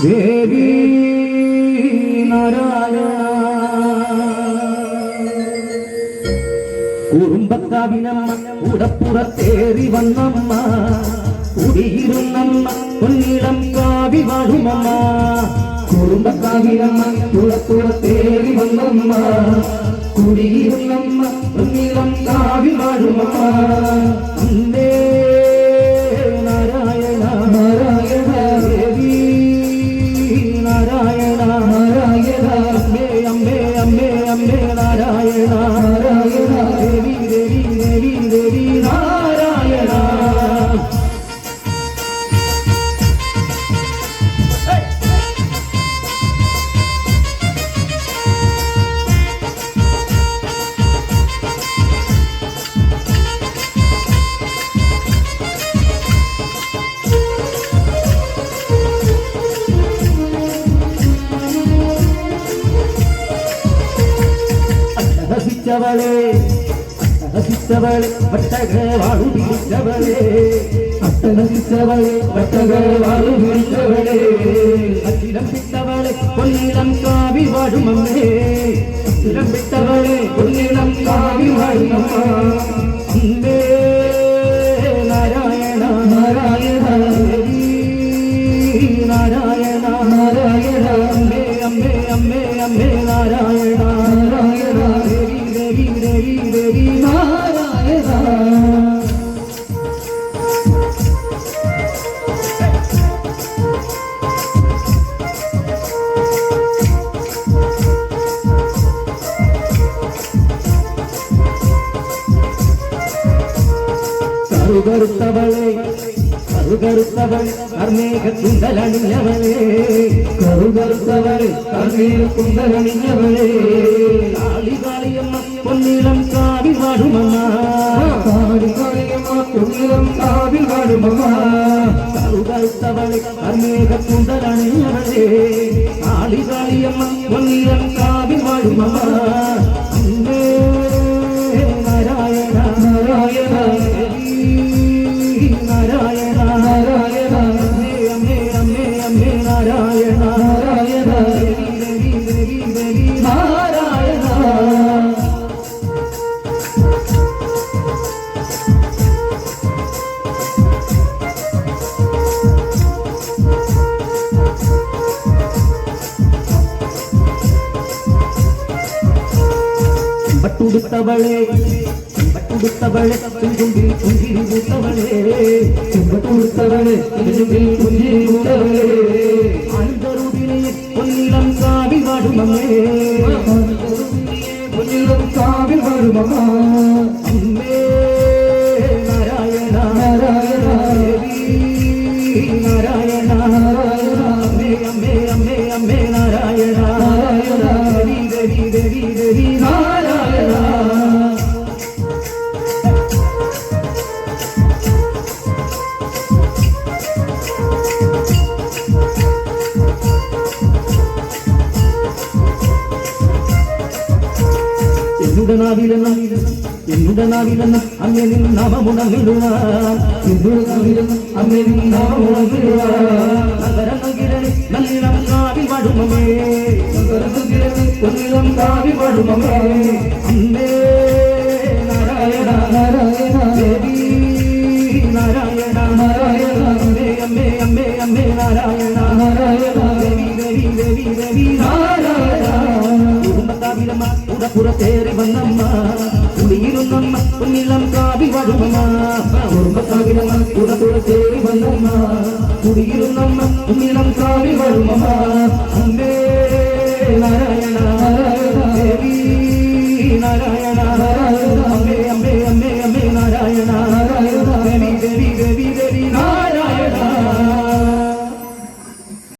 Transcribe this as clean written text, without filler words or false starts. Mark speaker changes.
Speaker 1: ദേവി നാരായണ കുറുമ്പക്കാവിനമ്മ ഉടപ്പുറത്തേറി വന്നമ്മ കുടിയിരുന്നമ്മ പൊന്നിടം കാവി വാഴുമമ്മ കുറുമ്പക്കാവിനമ്മ ഉടപ്പുറത്തേറി വന്നമ്മ കുടിയിരുന്നമ്മ പൊന്നിടം കാവി വാഴുമമ്മ അമ്മേ നാരായണ നാരായണ ദേവി നാരായണ നാരായണ അമ്മേ അമ്മേ അമ്മേ അമ്മേ നാരായണ നാരായണ ദേവി ദേവി ദേവി ദേവി നാരായണ അട്ടഹസിച്ചവളെ വട്ടകവാളു പിടിച്ചവളെ അട്ടഹസിച്ചവളെ വട്ടകവാളു പിടിച്ചവളെ അച്ചിരം വിട്ടവളെ പൊന്നിളം കാവി വാഴുമമ്മേ അച്ചിരം വിട്ടവളെ പൊന്നിളം കാവി വാഴുമമ്മ അമ്മേ നാരായണ നാരായണ നാരായണ നാരായണ അമ്മേ അമ്മേ അമ്മേ അമ്മേ നാരായണ നാരായണ ദേവി ദേവി ദേവി ദേവി നാരായണ കറുകറുത്തവളെ കറുകറുത്തവളെ കർമ്മേഘ കുണ്ടലണിഞ്ഞവളെ കറുകറുത്തവളെ കർമ്മേഘ കുണ്ടലണിഞ്ഞവളെ കാളികാളിയമ്മ പൊന്നിളം കാവി വാഴുമമ്മ കാളികാളിയമ്മ പൊന്നിളം കാവി വാഴുമമ്മ കറുകറുത്തവളെ കർമ്മേഘ കുണ്ടലണിഞ്ഞവളെ കാളികാളിയമ്മ പൊന്നിളം കാവി വാഴുമമ്മ അമ്മേ നാരായണ നാരായണ നാരായണ നാരായണ അമ്മേ അമ്മേ അമ്മേ അമ്മേ നാരായണ നാരായണ ദേവി ദേവി ദേവി നാരായണ പട്ടുടുത്തവളെ പട്ടുടുത്തവളെ ചുണ്ടിൽ പുഞ്ചിരി പൂത്തവളെ ചെമ്പട്ടുടുത്തവളെ ചുണ്ടിൽ പുഞ്ചിരി പൂത്തവളെ ആനന്ദരൂപിനെ പൊന്നിളം കാവി വാഴുമമ്മേ പൊന്നിളം കാവി വാഴുമമ്മ അമ്മേ നാരായണ നാരായണ ദേവി നാരായണ നാരായണ അമ്മേ അമ്മേ അമ്മേ അമ്മേ നാരായണ നാരായണ ദേവി ദേവി ദേവി ദേവി നാരായണ എന്നുടെ നാവിലെന്ന് അങ്ങേ നിൻ നാമമുണങ്ങിടുവാൻ എന്നുടെ നാവിലെന്ന് അങ്ങേ നിൻ നാമമുണങ്ങിടുവാൻ നഗരനഗിരണി നല്ലിളം കാവി വാഴുമമ്മേ നഗരനഗിരണി പൊന്നിളം കാവി വാഴുമമ്മേ അമ്മേ നാരായണ നാരായണ ദേവി നാരായണ നാരായണ അമ്മേ അമ്മേ അമ്മേ അമ്മേ നാരായണ നാരായണ ദേവി ദേവി ദേവി ദേവി നാരായണ കുറുമ്പക്കാവിലമ്മ ഉടപ്പുറത്തേറി വന്നമ്മ കുടിയിരുന്നമ്മ പൊന്നിളം കാവി വാഴുമമ്മ കുറുമ്പക്കാവിലമ്മ ഉടപ്പുറത്തേറി വന്നമ്മ കുടിയിരുന്നമ്മ പൊന്നിളം കാവി വാഴുമമ്മ അമ്മേ നാരായണ നാരായണ ദേവി നാരായണ